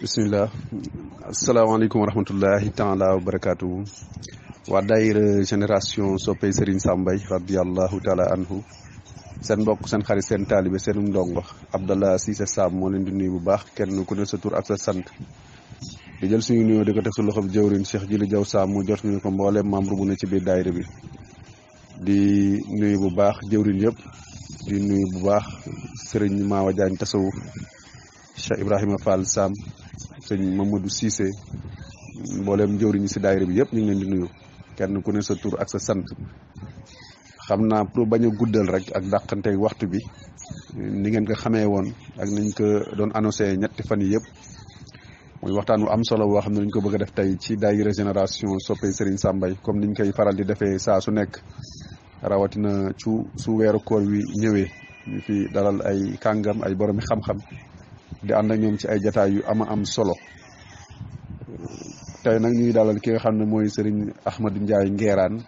bismillah asalaamaaleykum wa rahmatullahi taala wa barakaatu waa daayira génération soppey Serigne Sam Mbaye radiyallahu taala anhu seen mbokk seen xarit seen taalibe seen ndongo Abdallah Cissé Sam moo leen di nuyu bu baax kenn ku ne sa tur ak sa sant di jël suñu nuyoo di ko teg su loxob jëwriñ Cheikh Jili Jaw Sam mu jot ñu ko mboolem membre bu ne ci biir daayira bi di nuyu bu baax jëwriñ yëpp di nuyu bu baax Serigne Mawa Diagne tasawuf Cheikh Ibrahima Fall Sam sëñ Mamadou Cissé mboolem jëwriñ si daayira bi yëpp ñu ngi leen di nuyu kenn ku ne sa tur ak sa sant xam naa pour bañ a guddal rek ak dàqante waxtu bi ni ngeen ko xamee woon ak nañ ko doon annoncé ñetti fan yi yëpp muy waxtaan wu am solo boo xam ne dañ ko bëgg a def tey ci daayira génération soppey Serigne Sam Mbaye comme niñ koy faral di defee saa su nekk rawatina su weeru koor wi ñëwee ñu fi dalal ay kàngam ay boromi xam-xam di ànd ak ñoom ci ay jataay yu am solo tey nag ñuy dalal ki nga xam ne mooy Serigne Ahmadou Ndiaye Nguérane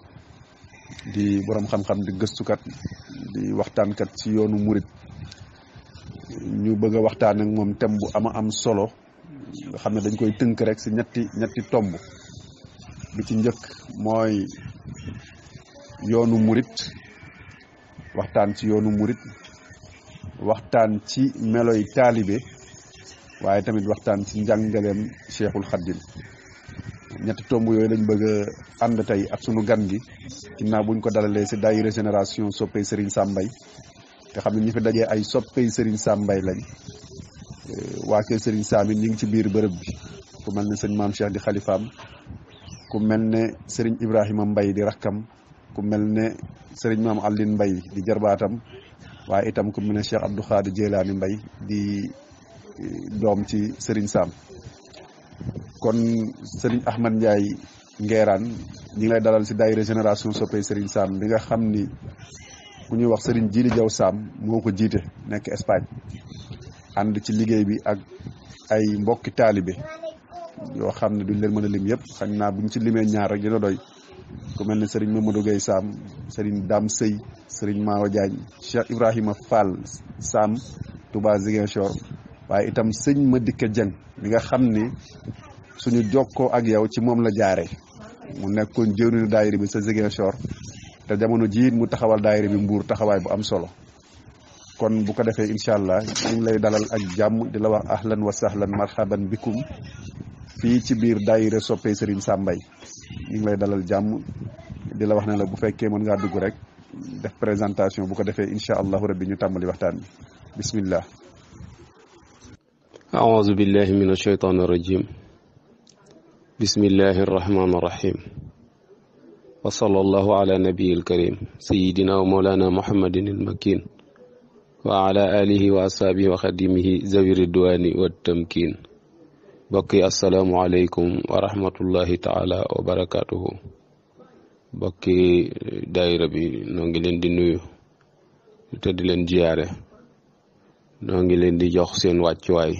di borom xam-xam di gëstukat di waxtaankat ci yoonu murit ñu bëgg a waxtaan ak moom thème bu am solo nga xam ne dañ koy tënk rek si ñetti tomb bi ci njëkk mooy yoonu murit waxtaan ci yoonu murit waxtaan ci meloy taalibe waaye tamit waxtaan ci njàngaleem Cheikhul Khadim ñetti tomb yooyu lañ bëgg a ànd tey ak sunu gan gi ginnaaw buñ ko dalalee si daayira génération soppey Serigne Sam Mbaye nga xam ne ñi fi dajee ay soppey Serigne Sam Mbaye lañ waa kër Serigne Sam it ñu ngi ci biir bërëb bi ku mel ne sëñ Maam Cheikh di xalifaam ku mel ne Serigne Ibrahima Mbaye di rakkam ku mel ne Serigne Maam Aline Mbaye di jarbaatam waaye itam ku mel ne Cheikh Abdou Khadir Jeylaani Mbaye di doom ci Serigne Sam kon Serigne Ahmadou Ndiaye Nguérane ñi ngi lay dalal si daayira génération soppey Serigne Sam bi nga xam ni ku ñuy wax Serigne Jili Jaw Sam moo ko jiite nekk Espagne ànd ci liggéey bi ak ay mbokki taalibe yoo xam ne duñ leen mën a lim yëpp xañ naa buñ ci limee ñaar rek dina doy ku mel ne Serigne Mamadou Gueye Sam Serigne Dame Sey Serigne Mawa Diagne Cheikh Ibrahima Fall Sam Touba Ziguinchor waaye itam sëñ Madika Dieng mi nga xam ni suñu jokkoo ak yow ci moom la jaare mu nekkoon jëwriñu daayira bi sa Ziguinchor te jamono jii mu taxawal daayira bi Mbuur taxawaay bu am solo kon bu ko defee incha allah ñu ngi lay dalal ak jàmm di la wax ahlan wa sahlan marhaban bikum fii ci biir daayira soppey Serigne Sam Mbaye ñu ngi lay dalal jàmm di la wax ne la bu fekkee mën ngaa dugg rek def présentation bu ko defee incha allahu rabbi ñu tàmbali waxtaan bi bismillah. أعوذ بالله من الشيطان الرجيم بسم الله الرحمن الرحيم وصلى الله على نبي الكريم سيدنا ومولانا محمد المكين وعلى آله وأصحابه وخدمه ذوي الرضوان والتمكين بقي السلام عليكم ورحمة الله تعالى وبركاته بقي دايرة بي نونغي لين دي نيو تدي لين جيارة نونغي لين دي jox seen wàccuwaay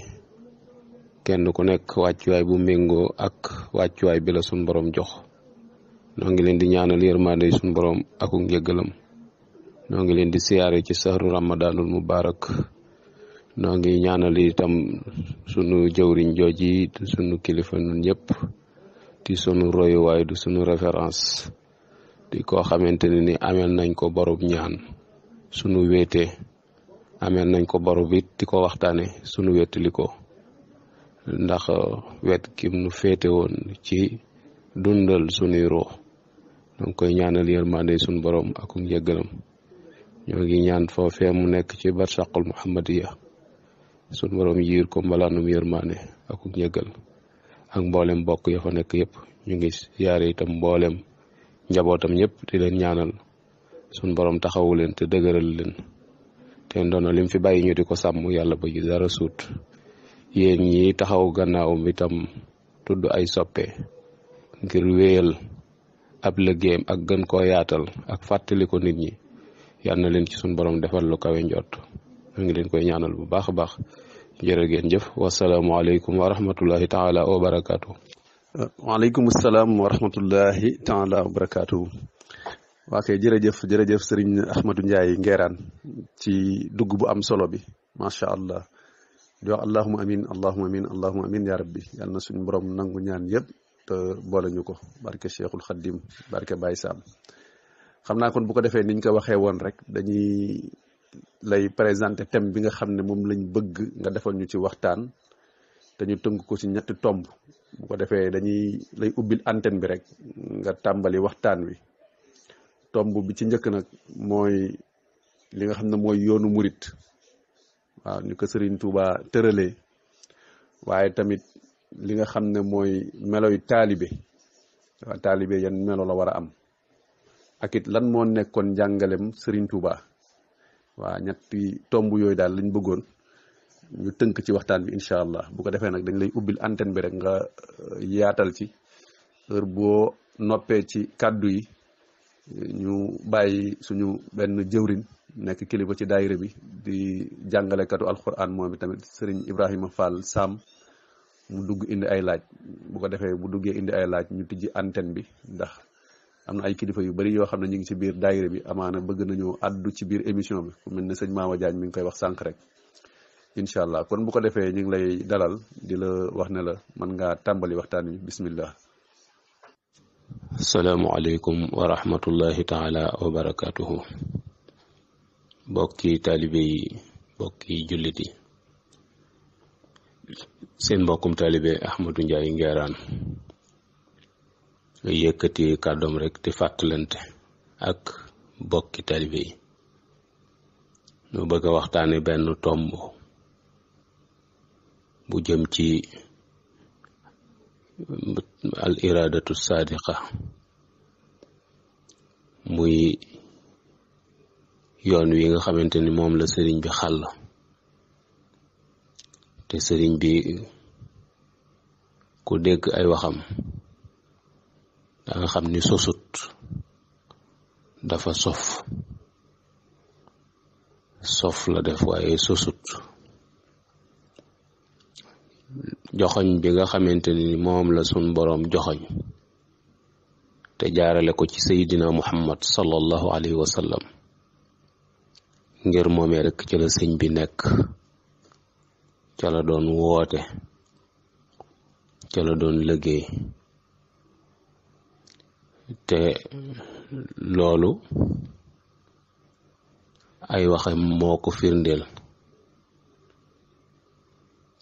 kenn ku nekk wàccuwaay bu méngoo ak wàccuwaay bi la suñ borom jox noo ngi leen di ñaanal yërmande suñ borom aku njëggalam noo ngi leen di siyaare ci sahru ramadanul mubarak noo ngi ñaanal itam sunu jëwriñ jooji sunu kilifa nun ñëpp di sunu royuwaay du sunu référence di koo xamante ne ni amel nañ ko borub ñaan sunu wéete amel nañ ko borub it di ko waxtaane sunu wéetali ko ndax wet kim nu féete woon ci dundal sunuy ruux donc koy ñaanal yërmande suñu borom ak njëggalam ñoo ngi ñaan foofee mu nekk ci barsaqul muhammadiya suñu borom yiir ko mbalaanum yërmande ak njëggal ak mboolem bokk ya fa nekk yëpp ñu ngi yaare itam mboolem njabootam ñëpp di leen ñaanal suñu borom taxawu leen te dëgëral leen te ndono lim fi bàyyi ñu di ko sàmm yàlla ba ji dara suut yéen ñi taxaw gannaawam itam tudd ay soppe ngir wéyal ab liggéeyam ak gën koo yaatal ak fàttali ko nit ñi yal na leen ci suñu borom defal lu kawe njott ñu ngi leen koy ñaanal bu baax a baax jërë ngeen jëf wasalaamualeykum wa rahmatullahi taala wa barakaatu. waaleykum salaam wa rahmatullahi taala wa barakaatu. waa kay jërëjëf Serigne Ahmadou Ndiaye Nguérane ci dugg bu am solo bi macha allah di wax allahuma amin allahuma amin allahuma amin ya rabbi yàlla na suñu borom nangu ñaan yëpp te boole ñu ko barke Cheikhul Khadim barke Baye Sam. xam naa kon bu ko defee niñ ko waxee woon rek dañuy lay présenter thème bi nga xam ne moom lañ bëgg nga defal ñu ci waxtaan te ñu tënk ko ci ñetti tomb bu ko defee dañuy lay ubbil antenne bi rek nga tàmbali waxtaan wi. tomb bi ci njëkk nag mooy li nga xam ne mooy yoonu murit waaw ñu ko Serigne Touba tëralee waaye tamit li nga xam ne mooy meloy taalibe waaw taalibe yan melo la war a am ak it lan moo nekkoon njàngalem Serigne Touba waaw ñetti tomb yooyu daal lañ bëggoon ñu tënk ci waxtaan bi incha allah bu ko defee nag dañ lay ubbil antenne bi rek nga yaatal ci heure boo noppee ci kàddu yi ñu bàyyi suñu benn jëwrin nekk kilifa ci daayira bi di jàngalekatu alquran moom bi tamit Serigne Ibrahima Fall Sam mu dugg indi ay laaj bu ko defee bu duggee indi ay laaj ñu tijji antenne bi ndax am na ay kilifa yu bari yoo xam ne ñu ngi ci biir daayira bi amaana bëgg nañoo addu ci biir émission bi ku mel ne sëñ Maama Diagne mi ngi koy wax sànq rek incha allah kon bu ko defee ñu ngi lay dalal di la wax ne la mën ngaa tàmbali waxtaan wi bismillah. asalaamualeykum wa rahmatullahi taala wa barakatuhu. bokki taalibe yi bokki jullit yi seen mbokkum taalibe Ahmadou Ndiaye Nguerane yëkkati kàddoom rek di fàttalante ak bokki taalibe yi ñu bëgg a waxtaane benn tomb bu jëm ci al iradatu sadiqa muy yoon wi nga xamante ni moom la sëriñ bi xàll te sëriñ bi ku dégg ay waxam da nga xam ni sosut dafa sof la def waaye sosut joxoñ bi nga xamante ni moom la sun boroom joxoñ te jaarale ko ci Seydina Muhammad sallallahu alayhi wa sallam ngir moomee rek ca la sëñ bi nekk ca la doon woote ca la doon liggéey te loolu ay waxam moo ko firndeel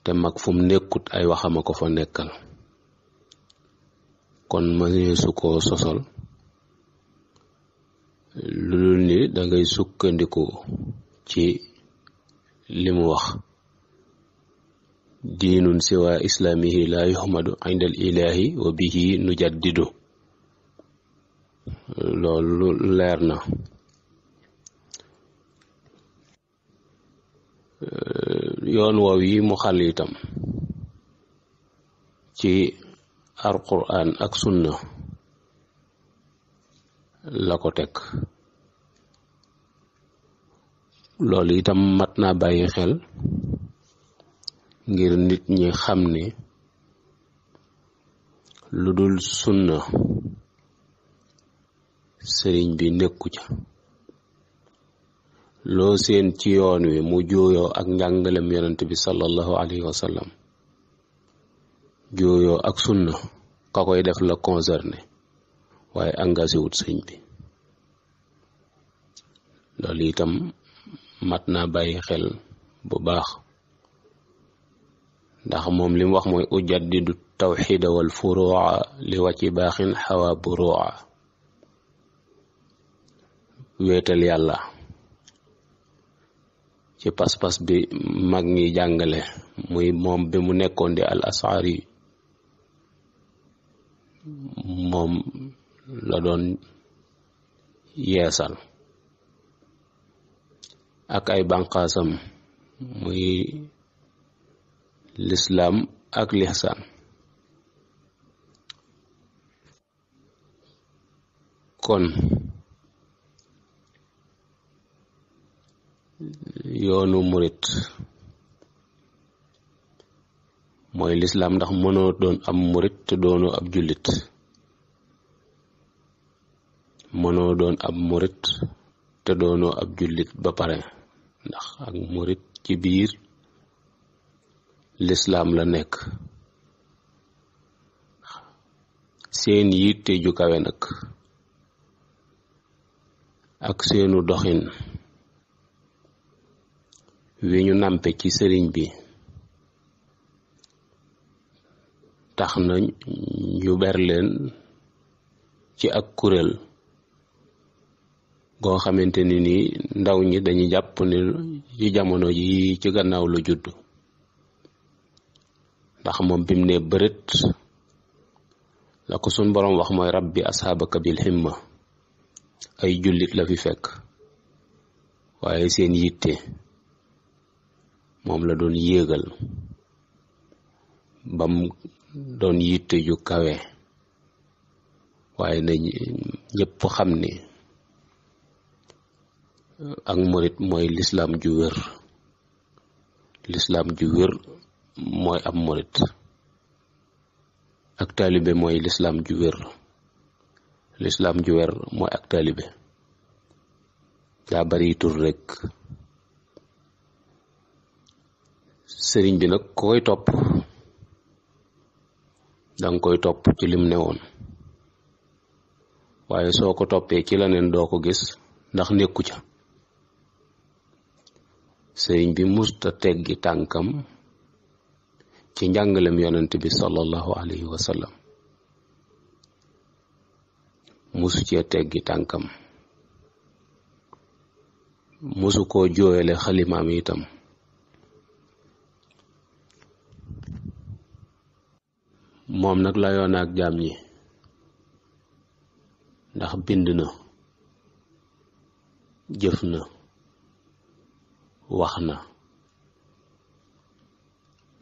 te mag fu mu nekkut ay waxama ko fa nekkal kon mëneesu koo sosol lu dul ni dangay sukkandiku ci li mu wax diinun siwa islaamihi la yuhmadu inda al ilahi wa bihi nujaddidu loolu leer na yoon woow yi mu xàll itam ci alquran ak sunna la ko teg loolu itam mat naa bàyyi xel ngir nit ñi xam ni lu dul sunna sëriñ bi nekku ca loo seen ci yoon wi mu jooyoo ak njàngalem yonent bi sallallahu alayhi wa sallam jooyoo ak sunna ka koy def la concerné waaye engagé wut sëñ bi loolu itam mat naa bàyyi xel bu baax ndax moom li mu wax mooy ujaddidu tawxida wal furu'a li wàcci baaxin xawa buru'a wéetal yàlla ci pas-pas bi mag ñi jàngale muy moom bi mu nekkoon di al asari moom la doon yeesal ak ay banqaasam muy lislaam ak lihsaan kon yoonu murit mooy lislaam ndax mënoo doon ab murit te doonoo ab jullit mënoo doon ab murit te doonoo ab jullit ba pare ndax ak murit ci biir lislaam la nekk. seen yitte ju kawe nag ak seenu doxin wi ñu nampe ci sëriñ bi tax na ñu ber leen ci ak kuréel goo xamante ni ndaw ñi dañuy jàpp ne ci jamono yi ci gannaaw la judd, ndax moom bim ne bërët la ko sun borom wax mooy rabbi ashaabaka bil himma, ay jullit la fi fekk waaye seen yitte moom la doon yéegal bam doon yitte ju kawe. waaye na ñëpp xam ni ak murit mooy lislaam ju wér, lislaam ju wér mooy ab murit, ak taalibe mooy lislaam ju wér, lislaam ju wér mooy ak taalibe. daa bari tur rek. sëriñ bi nag koy topp danga koy topp ci lim ne woon, waaye soo ko toppee ci leneen doo ko gis ndax nekku ca. sëriñ bi musta teggi tànkam ci njàngalem yonent bi sallallahu alayhi wa sallam, musu cee teggi tànkam, musu koo jooyale xalimaam itam. moom nag la yoon ak jaam ñi, ndax bind na, jëf na, wax na,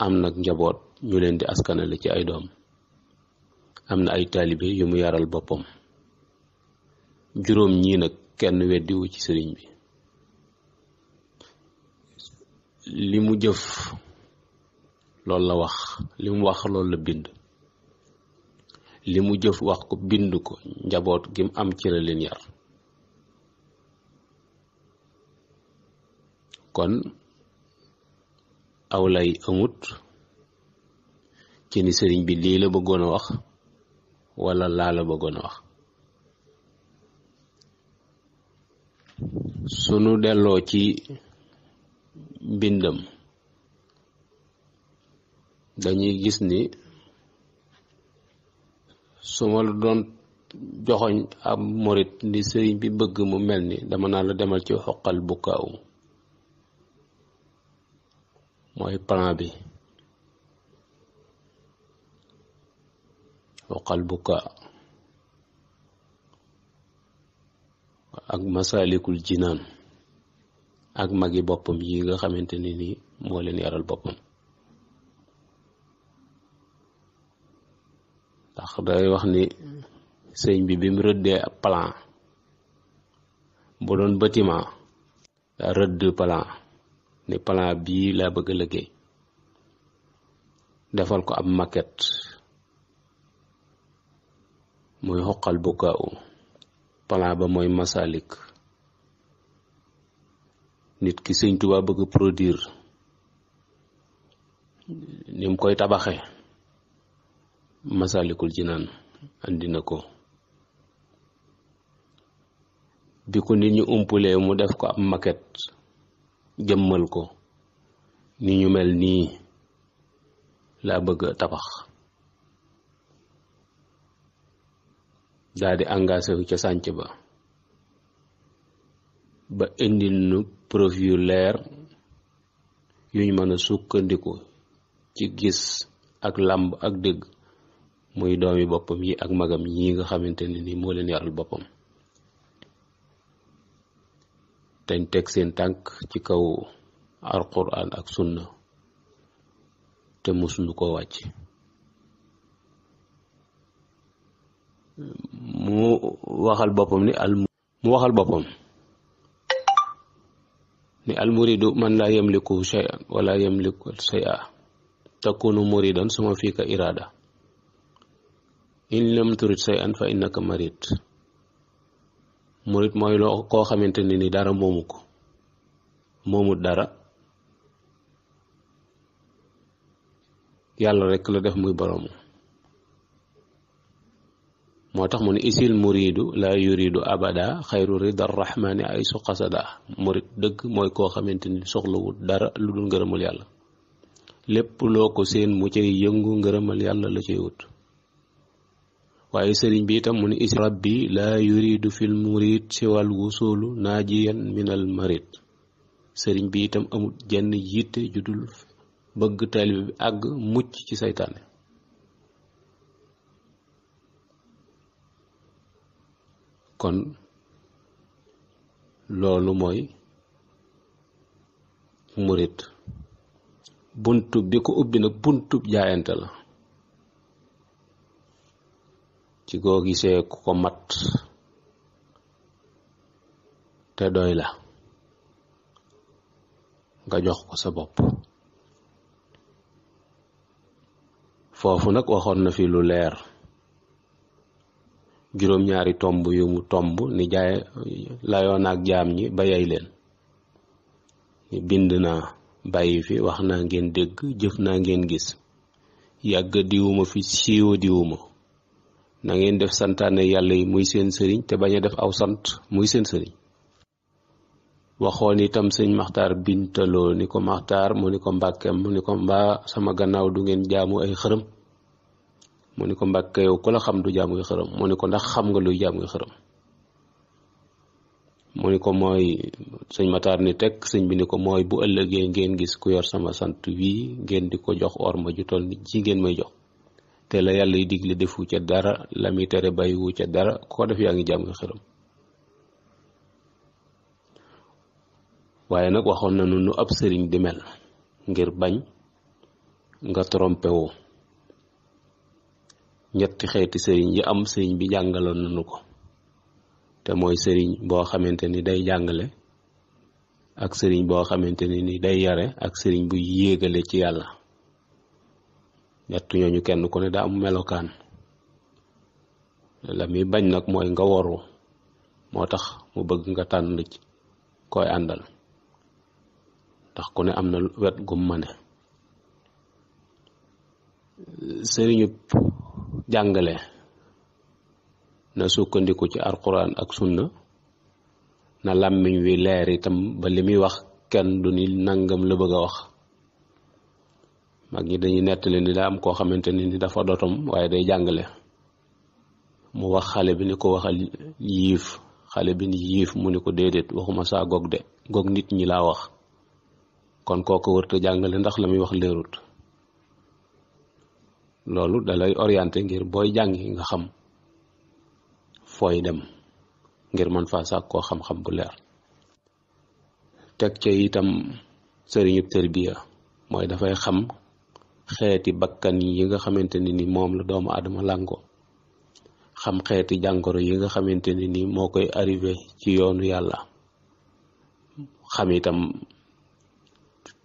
am nag njaboot ñu leen di askanale ci ay doom, am na ay taalibe yu mu yaral boppam. juróom ñii nag kenn weddiwu ci sëriñ bi. li mu jëf loolu la wax, li mu wax loolu la bind. li mu jëf wax ko bind ko, njaboot gi mu am ci la leen yar. kon aw lay amut ci ni sëriñ bi lii la bëggoon a wax wala laa la bëggoon a wax. sunu delloo ci mbindam dañuy gis ni su ma la doon joxoñ ab murit ni sëriñ bi bëgg mu mel ni, dama naa la demal ci xoqal bukkaaw, mooy plan bi. xoqal bukkaa ak masalikul jinaan ak magi boppam yi nga xamante ni nii moo leen yaral boppam. ndax day wax ni sëñ bi bi mu rëddee ab plan, bu doon bâtiment daa rëdd plan ni plan bii laa bëgg a liggéey, defal ko ab maquette muy xoqal bukkaaw. plan ba mooy masalik. nit ki sëñ Tuubaa bëgg produire ni mu koy tabaxe, masalikul jinaan andi na ko. bi ko nit ñu umpulee mu def ko ab maquette, jëmmal ko ni ñu mel nii laa bëgg a tabax. daa di engagé wu ca sànc ba indil nu preuve yu leer yuñ mën a sukkandiku ci gis ak làmb ak dégg, muy doomi boppam yi ak magam yi nga xamante ne ni moo leen yaral boppam. dañ teg seen tànk ci kaw alquran ak sunna te musuñu ko wàcc. mu waxal boppam ni almuridu man la yamliku shay'an wala yamliku shay'a takunu muridan suma fika irada in lam turid shay'an fa innaka marid. murid mooy loo koo xamante ni dara moomu ko, moomut dara, yàlla rek la def muy borom. moo tax mu ne isil muridu la yuridu abada xayru rida rahmani ay su qasada. murid dëgg mooy koo xamante ni soxlawul dara lu dul ngërëmal yàlla, lépp loo ko seen mu cay yëngu ngërëmal yàlla la cay wut. waaye sëriñ bi itam mu ne is rabbi la yuridu fil murid siwal wusulu naajiyan minal marid. sëriñ bi itam amul jenn yitte judul bëgg taalibe bi àgg mucc ci saytaane. kon loolu mooy murid. buntu bi ko ubbi nag buntu jaayante la. ci goo gisee ku ko mat te doy la nga jox ko sa bopp. foofu nag waxoon na fi lu leer, juróom-ñaari tomb yu mu tomb ni jaay layoon ak jaam ñi ba yay leen. bind naa bàyyi fi, wax naa ngeen dégg, jëf naa ngeen gis, yàgg diwuma fi siiwa diwuma. na ngeen def santaane yàlla yi muy seen sëriñ te bañ a def aw sant muy seen sëriñ. waxoon itam sëñ Maxtaar bintaloo ni ko Maxtaar, mu ni ko Mbàkkeem, mu ni ko mbaa sama gannaaw du ngeen jaamu ay xërëm. mu ni ko Mbàkke yow ku la xam du jaamu ay xërëm. mu ni ko ndax xam nga luy jaamu ay xërëm. mu ni ko mooy, sëñ Maxtaar ni tekk, sëñ bi ni ko mooy bu ëllëgee ngeen gis ku yor sama sant wii ngeen di ko jox or ma ju toll ni ji ngeen may jox, te la yàlla yi digle defu ca dara, la muy tere bàyyiwu ca dara, ku ko def yaa ngi jaamu ay xërëm. waaye nag waxoon na nu ab sëriñ di mel ngir bañ nga trompé wu. ñetti xeeti sëriñ yi am, sëriñ bi jàngaloon nañu ko, te mooy sëriñ boo xamante ni day jàngale, ak sëriñ boo xamante ni day yare, ak sëriñ bu yéegale ci yàlla. ñett ñooñu kenn ku ne daa am melokaan. la muy bañ nag mooy nga woru, moo tax mu bëgg nga tànn ci koy àndal, ndax ku ne am na wet gum ma ne. sëriñub jàngale na sukkandiku ci alxuraan ak sunna, na làmmiñ wi leer itam ba li muy wax kenn du ni nangam la bëgg a wax. mag ñi dañuy nettali ni daa am koo xamante ni dafa dotom waaye day jàngale. mu wax xale bi ni ko waxal yiif, xale bi ni yiif, mu ni ko déedéet waxuma saa gog de, gog nit ñi laa wax. kon kooku wërta jàngale ndax la muy wax leerut. loolu dalay orienté ngir booy jàngi nga xam fooy dem ngir man faa sàkk koo xam-xam bu leer. teg ca itam sëriñub tërbiya mooy dafay xam xeeti bakkan yi nga xamante ni moom la doomu aadama làngo, xam xeeti jàngoro yi nga xamante ni moo koy arrivé ci yoonu yàlla, xam itam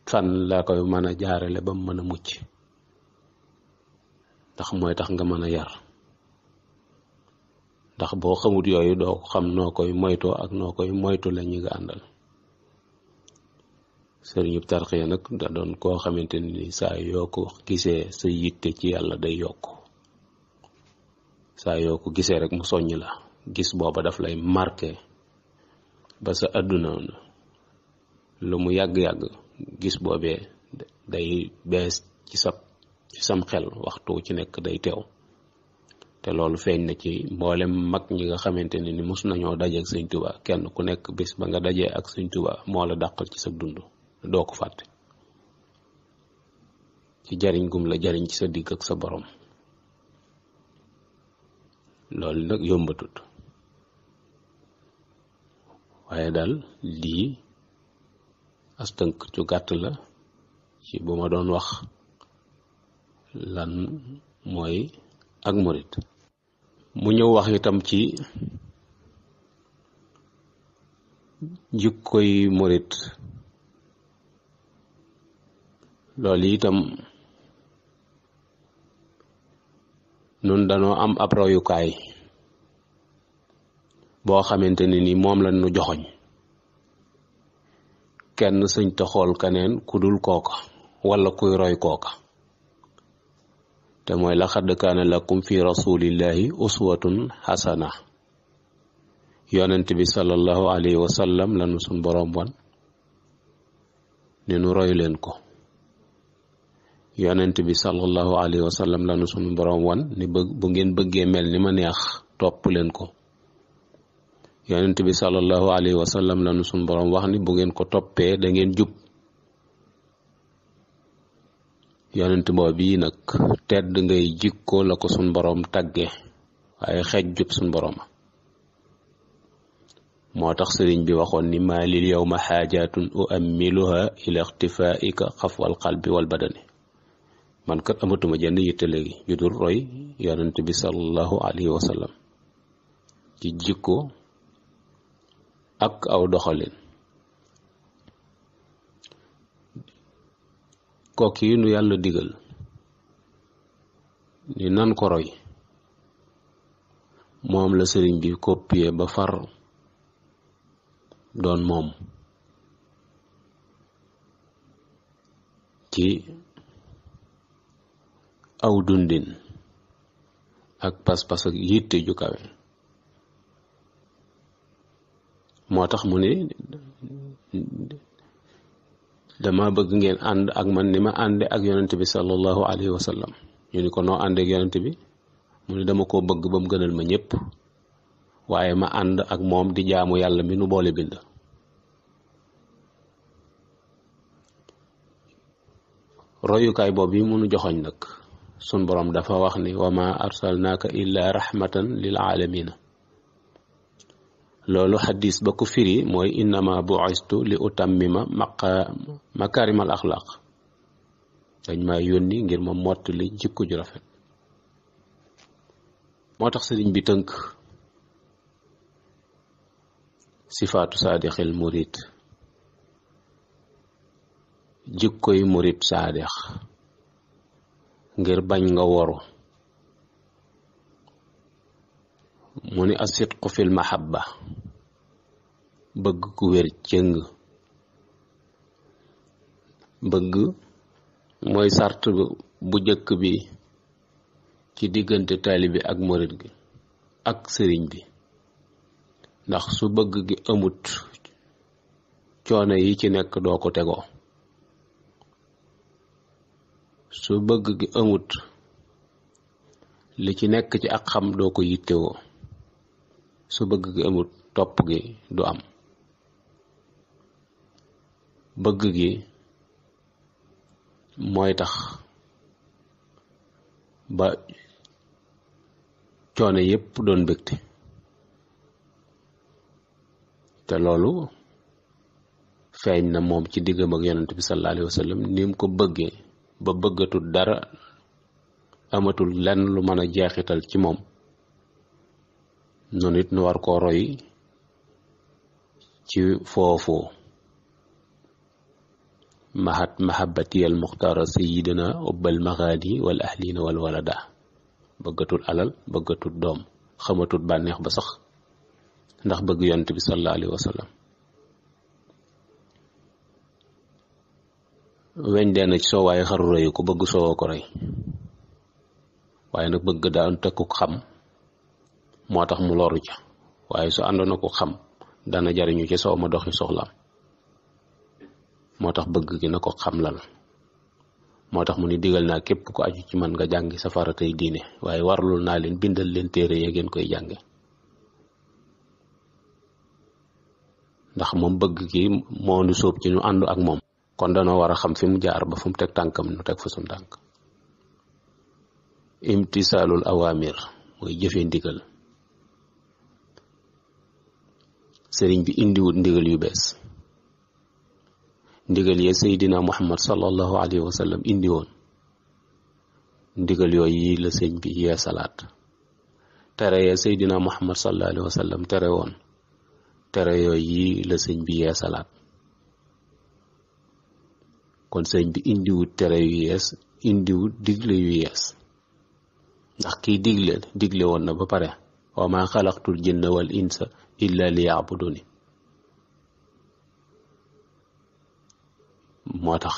fan la koy mën a jaarale ba mu mën a mucc, ndax mooy tax nga mën a yar. ndax boo xamut yooyu doo xam noo koy moytoo ak noo koy moytu la ñi nga àndal. sëriñub tarxiya nag da doon koo xamante ni saa yoo ko gisee sa yitte ci yàlla day yokk. saa yoo ko gisee rek mu soññ la, gis booba daf lay marqué ba sa àdduna lu mu yàgg-yàgg gis boobee day bees ci sam xel, waxtu ci nekk day teew. te loolu feeñ na ci mboolem mag ñi nga xamante ni mos nañoo daje ak sëñ Tuubaa, kenn ku nekk bis ba nga dajee ak sëñ Tuubaa moo la dàqal ci sa dund, doo ko fàtte ci jariñ gum la jariñ ci sa digg ak sa borom. loolu nag yombatut, waaye daal lii as tënk cu gàtt la ci bu ma doon wax lan mooy ak murit. mu ñëw wax itam ci jikkoy murit. loolu itam nun danoo am ab royukaay boo xamante ni moom la nu joxoñ. kenn sëñ ta xool keneen ku dul kooka wala kuy roy kooka. te mooy laqad kaana lakum fi rasulillahi uswatun xasana yonent bi sallallahu alayhi wa sallam lanu suñ boroom wan ni nu roy leen ko yonent bi sallallahu alayhi wa sallam lanu suñ boroom wan ni bu ngeen bëggee mel ni ma neex topp leen ko yonent bi sallallahu alayhi wa sallam lanu suñ boroom wax ni bu ngeen ko toppee da ngeen jub yonent boobu nag tedd ngay jikko la ko suñ boroom tagge waaye xeej jub suñ boroom moo tax sëriñ bi waxoon ni maa lil yawma xaajaatun uammiluha ila ixtifaaika xafwal qalbi wal badani man kat amatuma jenn yitte léegi ju dul roy yonent bi sallallahu alayhi wa sallam ci jikko ak aw doxalin kooki nu yàlla digal ni nan ko roy moom la sëriñ bi copier ba far doon moom ci aw dundin ak pas-pas ak yitte ju kawe moo tax mu ne dama bëgg ngeen ànd ak man ni ma ànde ak yonent bi sallallahu alayhi wa sallam ñu ni ko noo ànde ak yonent bi mu ne dama koo bëgg ba mu gënal ma ñépp waaye ma ànd ak moom di jaamu yàlla mi nu boole bind royukaay boobu yi munu joxoñ nag sun boroom dafa wax ni wa ma arsalnaaka illa rahmatan lil aalamiina loolu xadis ba ko firi mooy innama bu'istu li utammima makaarimal axlaaq dañ ma yónni ngir ma mottali jikko ju rafet moo tax sëriñ bi tënk sifaatu saadixil murid jikkoy murid saadix ngir bañ nga woru mu ni asidqu fil mahabba bëgg ku wér cëng bëgg mooy sart bu jëkk bi ci diggante taalibe ak murid gi ak sëriñ bi ndax su bëgg gi amut coono yi ci nekk doo ko tegoo su bëgg gi amut li ci nekk ci ak xam doo ko yittewoo su bëgg gi amut topp gi du am bëgg gi mooy tax ba coono yépp doon bégte te loolu feeñ na moom ci diggam ak yonent bi sallallahu alayhi wa sallam ni mu ko bëggee ba bëggatul dara amatul lenn lu mën a jeexital ci moom noonu it nu war koo roy ci foofu mahabbatiyal muxtaara sayidina ubbal maxaali wal ahlina wal walada bëggatul alal bëggatul doom xamatul bànneex ba sax ndax bëgg yonent bi sallallahu alayhi wa sallam weñ dee na ci soo waaye xaru rëyu ko bëgg soowoo ko rey waaye nag bëgg daa tëkku xam moo tax mu loru ca waaye su àndoon na ko xam dana jariñu ci soow ma doxi soxlaam moo tax bëgg gi na ko xam lal moo tax mu ni digal naa képp ko aju ci man nga jàngi sa faratay diine waaye warlul naa leen bindal leen téere ya ngeen koy jànge ndax moom bëgg gi moo nu sóob ci ñu ànd ak moom kon danoo war a xam fi mu jaar ba fu mu teg tànkam nu teg fa suñ tànk imtisaalul awaamir mooy jëfe ndigal sëriñ bi indiwut ndigal yu bees ndigal ya seydina muhammad sallallahu alayhi wa sallam indi woon ndigal yooyu yi la sëñ bi yee salaat tere ya seydina muhammad sallallahu alayhi wa sallam tere woon tere yooyu yi la sëñ bi yee salaat kon sëñ bi indiwut tere yu yees indiwut digle yu yees ndax kiy digle woon na ba pare wa ma xalaqtul jinna wal insa illa liya'buduni moo tax